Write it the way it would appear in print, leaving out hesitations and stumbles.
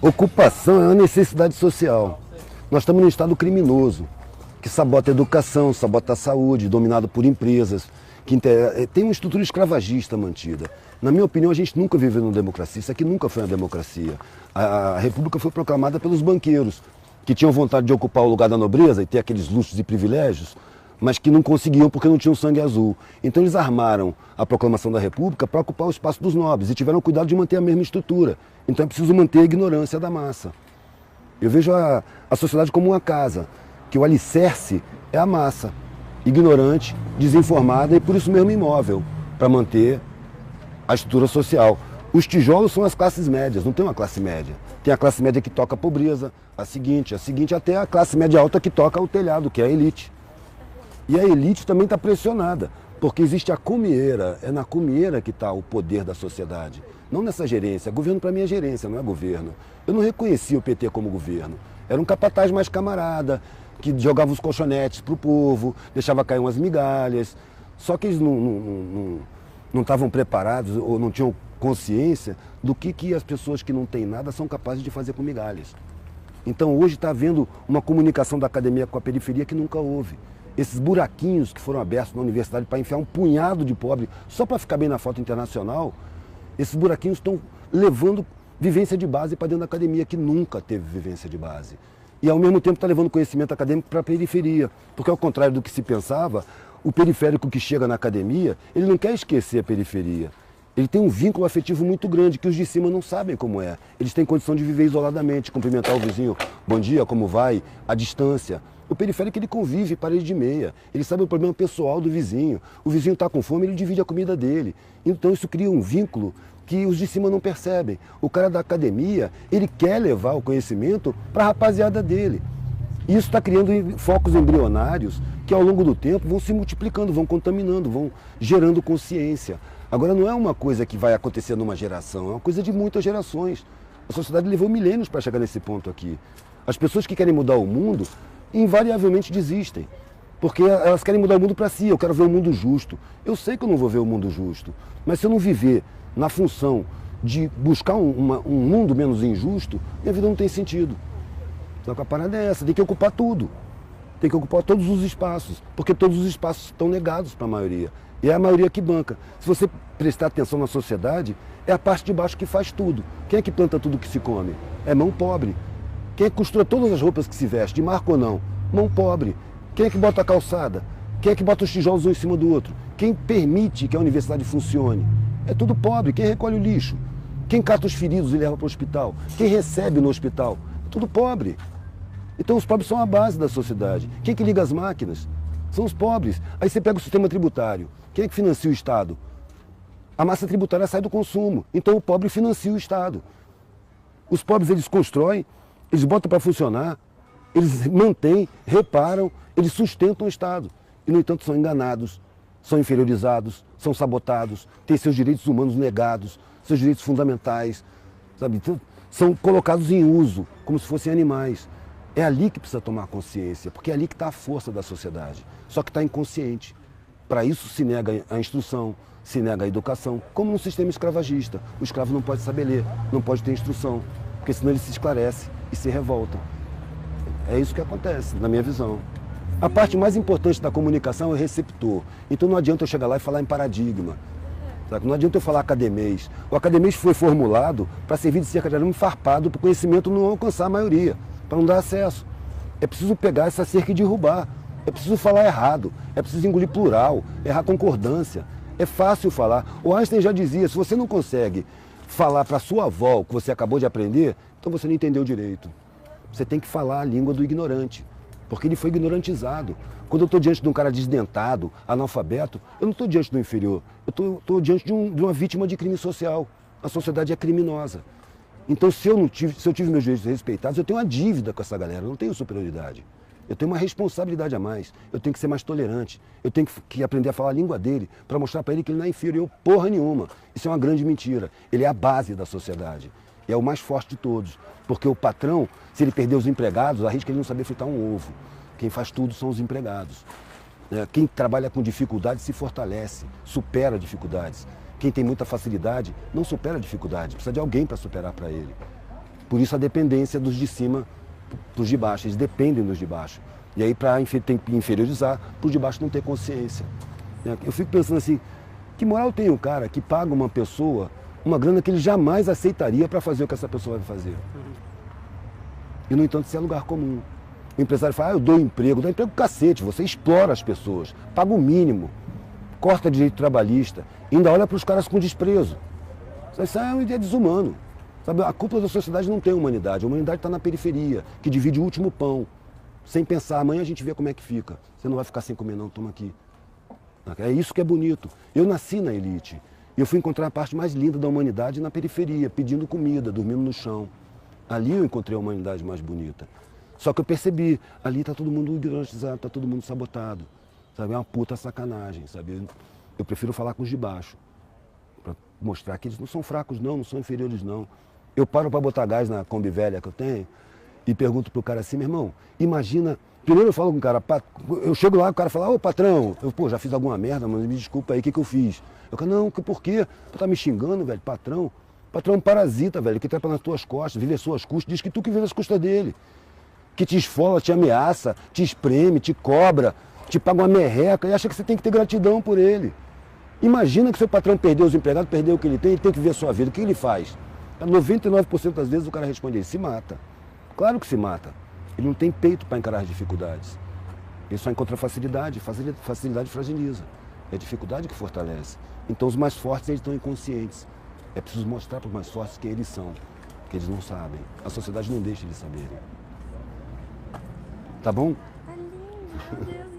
Ocupação é uma necessidade social. Nós estamos num estado criminoso, que sabota a educação, sabota a saúde, dominado por empresas, tem uma estrutura escravagista mantida. Na minha opinião, a gente nunca viveu numa democracia, isso aqui nunca foi uma democracia. A República foi proclamada pelos banqueiros, que tinham vontade de ocupar o lugar da nobreza e ter aqueles luxos e privilégios, mas que não conseguiam porque não tinham sangue azul. Então eles armaram a proclamação da República para ocupar o espaço dos nobres e tiveram cuidado de manter a mesma estrutura. Então é preciso manter a ignorância da massa. Eu vejo a sociedade como uma casa, que o alicerce é a massa, ignorante, desinformada e por isso mesmo imóvel, para manter a estrutura social. Os tijolos são as classes médias, não tem uma classe média. Tem a classe média que toca a pobreza, a seguinte até a classe média alta que toca o telhado, que é a elite. E a elite também está pressionada, porque existe a comieira, é na comieira que está o poder da sociedade. Não nessa gerência, governo para mim é gerência, não é governo. Eu não reconhecia o PT como governo, era um capataz mais camarada, que jogava os colchonetes para o povo, deixava cair umas migalhas, só que eles não estavam preparados ou não tinham consciência do que as pessoas que não têm nada são capazes de fazer com migalhas. Então hoje está havendo uma comunicação da academia com a periferia que nunca houve. Esses buraquinhos que foram abertos na universidade para enfiar um punhado de pobre só para ficar bem na foto internacional, esses buraquinhos estão levando vivência de base para dentro da academia, que nunca teve vivência de base. E ao mesmo tempo está levando conhecimento acadêmico para a periferia, porque ao contrário do que se pensava, o periférico que chega na academia, ele não quer esquecer a periferia. Ele tem um vínculo afetivo muito grande, que os de cima não sabem como é. Eles têm condição de viver isoladamente, cumprimentar o vizinho, bom dia, como vai, à distância. O periférico ele convive parede de meia, ele sabe o problema pessoal do vizinho. O vizinho está com fome, ele divide a comida dele. Então isso cria um vínculo que os de cima não percebem. O cara da academia, ele quer levar o conhecimento para a rapaziada dele. E isso está criando focos embrionários que ao longo do tempo vão se multiplicando, vão contaminando, vão gerando consciência. Agora não é uma coisa que vai acontecer numa geração, é uma coisa de muitas gerações. A sociedade levou milênios para chegar nesse ponto aqui. As pessoas que querem mudar o mundo invariavelmente desistem, porque elas querem mudar o mundo para si. Eu quero ver um mundo justo. Eu sei que eu não vou ver o mundo justo, mas se eu não viver na função de buscar um mundo menos injusto, minha vida não tem sentido. Então a parada é essa, tem que ocupar tudo. Tem que ocupar todos os espaços, porque todos os espaços estão negados para a maioria. E é a maioria que banca. Se você prestar atenção na sociedade, é a parte de baixo que faz tudo. Quem é que planta tudo que se come? É mão pobre. Quem é que costura todas as roupas que se veste, de marca ou não? Mão pobre. Quem é que bota a calçada? Quem é que bota os tijolos um em cima do outro? Quem permite que a universidade funcione? É tudo pobre. Quem recolhe o lixo? Quem cata os feridos e leva para o hospital? Quem recebe no hospital? É tudo pobre. Então os pobres são a base da sociedade. Quem é que liga as máquinas? São os pobres. Aí você pega o sistema tributário. Quem é que financia o Estado? A massa tributária sai do consumo. Então o pobre financia o Estado. Os pobres eles constroem, eles botam para funcionar, eles mantêm, reparam, eles sustentam o Estado. E, no entanto, são enganados, são inferiorizados, são sabotados, têm seus direitos humanos negados, seus direitos fundamentais, sabe? Então, são colocados em uso, como se fossem animais. É ali que precisa tomar consciência, porque é ali que está a força da sociedade. Só que está inconsciente. Para isso se nega a instrução, se nega a educação, como no sistema escravagista. O escravo não pode saber ler, não pode ter instrução, porque senão ele se esclarece e se revolta. É isso que acontece, na minha visão. A parte mais importante da comunicação é o receptor. Então não adianta eu chegar lá e falar em paradigma. Sabe? Não adianta eu falar academês. O academês foi formulado para servir de cerca de arame farpado para o conhecimento não alcançar a maioria, para não dar acesso. É preciso pegar essa cerca e derrubar. É preciso falar errado. É preciso engolir plural, errar concordância. É fácil falar. O Einstein já dizia, se você não consegue falar para sua avó o que você acabou de aprender, então você não entendeu direito. Você tem que falar a língua do ignorante, porque ele foi ignorantizado. Quando eu estou diante de um cara desdentado, analfabeto, eu não estou diante do inferior, eu estou diante de uma vítima de crime social. A sociedade é criminosa. Então, se eu tive meus direitos respeitados, eu tenho uma dívida com essa galera, eu não tenho superioridade. Eu tenho uma responsabilidade a mais, eu tenho que ser mais tolerante, eu tenho que aprender a falar a língua dele para mostrar para ele que ele não é inferior porra nenhuma. Isso é uma grande mentira. Ele é a base da sociedade. E é o mais forte de todos. Porque o patrão, se ele perder os empregados, arrisca ele não saber fritar um ovo. Quem faz tudo são os empregados. Quem trabalha com dificuldade se fortalece, supera dificuldades. Quem tem muita facilidade não supera dificuldade, precisa de alguém para superar para ele. Por isso a dependência dos de cima para os de baixo. Eles dependem dos de baixo. E aí, tem que inferiorizar, para os de baixo não ter consciência. Eu fico pensando assim, que moral tem um cara que paga uma pessoa uma grana que ele jamais aceitaria para fazer o que essa pessoa vai fazer? E, no entanto, isso é lugar comum. O empresário fala, eu dou emprego cacete, você explora as pessoas, paga o mínimo, corta direito trabalhista, ainda olha para os caras com desprezo. Isso é uma ideia desumano. Sabe, a cúpula da sociedade não tem humanidade, a humanidade está na periferia, que divide o último pão, sem pensar, amanhã a gente vê como é que fica. Você não vai ficar sem comer não, toma aqui. É isso que é bonito. Eu nasci na elite. Eu fui encontrar a parte mais linda da humanidade na periferia, pedindo comida, dormindo no chão. Ali eu encontrei a humanidade mais bonita. Só que eu percebi, ali está todo mundo ignorantizado, está todo mundo sabotado. Sabe? É uma puta sacanagem, sabe? Eu prefiro falar com os de baixo, para mostrar que eles não são fracos não, não são inferiores não. Eu paro para botar gás na Kombi velha que eu tenho e pergunto pro cara assim, meu irmão, imagina... Primeiro eu falo com o cara, eu chego lá, o cara fala, ô patrão, eu já fiz alguma merda, mas me desculpa aí, o que eu fiz? Eu falo, não, por quê? Tu tá me xingando, velho, patrão? Patrão é um parasita, velho, que trepa nas tuas costas, vive às suas custas, diz que tu que vive às custas dele. Que te esfola, te ameaça, te espreme, te cobra, te paga uma merreca e acha que você tem que ter gratidão por ele. Imagina que seu patrão perdeu os empregados, perdeu o que ele tem que viver a sua vida. O que ele faz? 99% das vezes o cara responde, ele se mata. Claro que se mata. Ele não tem peito para encarar as dificuldades. Ele só encontra facilidade, facilidade fragiliza. É a dificuldade que fortalece. Então os mais fortes eles estão inconscientes. É preciso mostrar para os mais fortes quem eles são, que eles não sabem. A sociedade não deixa eles saberem. Tá bom? Tá lindo, meu Deus.